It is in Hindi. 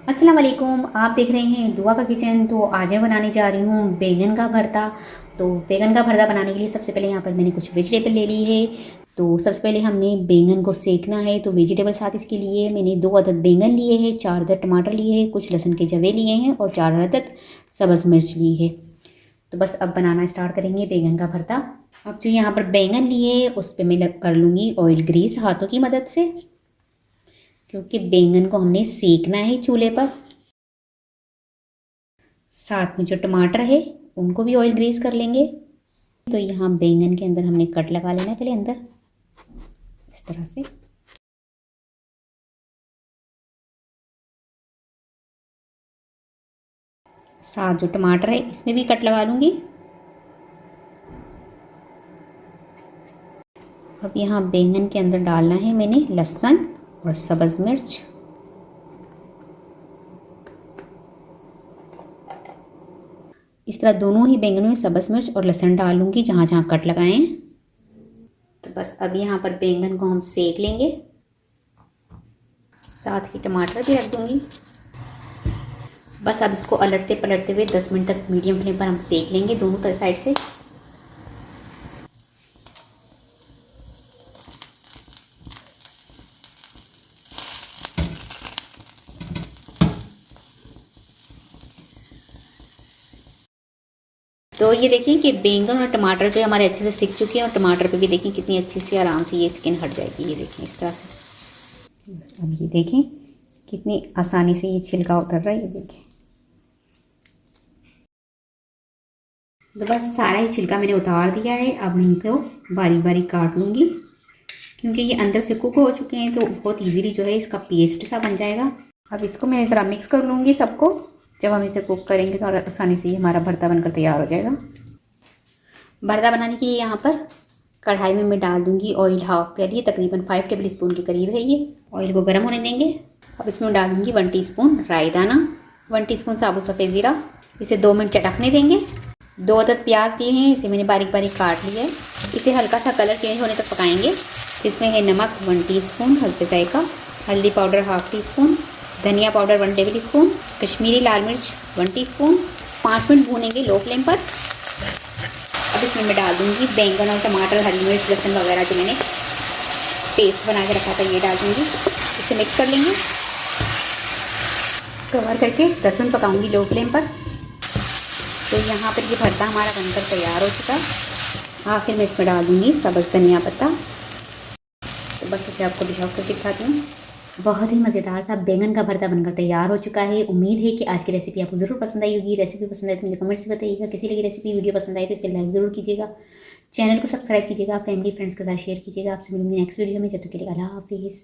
अस्सलाम वालेकुम। आप देख रहे हैं दुआ का किचन। तो आज मैं बनाने जा रही हूँ बैंगन का भरता। तो बैंगन का भरता बनाने के लिए सबसे पहले यहाँ पर मैंने कुछ वेजिटेबल ले ली है। तो सबसे पहले हमने बैंगन को सेकना है। तो वेजिटेबल साथ इसके लिए मैंने 2 अदद बैंगन लिए हैं, 4 अदद टमाटर लिए हैं, कुछ लहसुन के जवे लिए हैं और 4 अदद सब्ज़ मिर्च ली है। तो बस अब बनाना स्टार्ट करेंगे बैंगन का भरता। अब जो यहाँ पर बैंगन लिए है उस पर मैं कर लूँगी ऑयल ग्रीस हाथों की मदद से, क्योंकि बैंगन को हमने सेकना है चूल्हे पर। साथ में जो टमाटर है उनको भी ऑयल ग्रीस कर लेंगे। तो यहाँ बैंगन के अंदर हमने कट लगा लेना है पहले अंदर इस तरह से। साथ जो टमाटर है इसमें भी कट लगा लूँगी। अब यहाँ बैंगन के अंदर डालना है मैंने लहसुन और सब्ज़ मिर्च। इस तरह दोनों ही बैंगनों में सब्ज़ मिर्च और लहसुन डाल लूँगी जहाँ जहाँ कट लगाए हैं। तो बस अब यहाँ पर बैंगन को हम सेक लेंगे। साथ ही टमाटर भी रख दूँगी। बस अब इसको अलटते पलटते हुए 10 मिनट तक मीडियम फ्लेम पर हम सेक लेंगे दोनों साइड से। तो ये देखिए कि बैंगन और टमाटर जो हमारे अच्छे से सिक चुके हैं और टमाटर पे भी देखिए कितनी अच्छी सी आराम से ये स्किन हट जाएगी। ये देखें इस तरह से। बस अब ये देखें कितनी आसानी से ये छिलका उतर रहा है। ये देखें। तो बस सारा ही छिलका मैंने उतार दिया है। अब मैं इनको बारी बारी काट लूँगी, क्योंकि ये अंदर से कुक हो चुके हैं तो बहुत ईजीली जो है इसका पेस्ट सा बन जाएगा। अब इसको मैं ज़रा मिक्स कर लूँगी सबको। जब हम इसे कुक करेंगे तो आसानी से ये हमारा भरता बनकर तैयार हो जाएगा। भरता बनाने के लिए यहाँ पर कढ़ाई में मैं डाल दूँगी ऑयल हाफ प्याली, तकरीबन 5 टेबल स्पून के करीब है ये। ऑयल को गर्म होने देंगे। अब इसमें डाल दूँगी 1 टीस्पून राई दाना, 1 टीस्पून साबुत सफ़ेद ज़ीरा। इसे 2 मिनट चटकने देंगे। 2 अदद प्याज लिए हैं, इसे मैंने बारीक बारीक काट लिया है। इसे हल्का सा कलर चेंज होने तक पकाएंगे। इसमें है नमक 1 टीस्पून, हल्के जायका, हल्दी पाउडर हाफ टी स्पून, धनिया पाउडर 1 टेबल स्पून, कश्मीरी लाल मिर्च 1 टीस्पून। 5 मिनट भूनेंगे लो फ्लेम पर। अब इसमें मैं डाल दूँगी बैंगन और टमाटर, हरी मिर्च, लहसुन वगैरह जो मैंने पेस्ट बना के रखा था ये डाल दूँगी। इसे मिक्स कर लेंगे। कवर करके 10 मिनट पकाऊंगी लो फ्लेम पर। तो यहाँ पर ये भरता हमारा बनकर तैयार हो चुका है। आखिर में इसमें डाल दूँगी सब्ज़ धनिया पत्ता। तो बस इसे आपको डिश आउट करके दिखाती हूँ। बहुत ही मज़ेदार सा बैंगन का भरता बनकर तैयार हो चुका है। उम्मीद है कि आज की रेसिपी आपको ज़रूर पसंद आई होगी। रेसिपी पसंद आए तो मुझे कमेंट्स में बताइएगा। किसी लगी रेसिपी वीडियो पसंद आई तो इसे लाइक ज़रूर कीजिएगा। चैनल को सब्सक्राइब कीजिएगा, फैमिली फ्रेंड्स के साथ शेयर कीजिएगा। आपसे मिलूंगी नेक्स्ट वीडियो में। जब तक के लिए अल्लाह हाफिज़।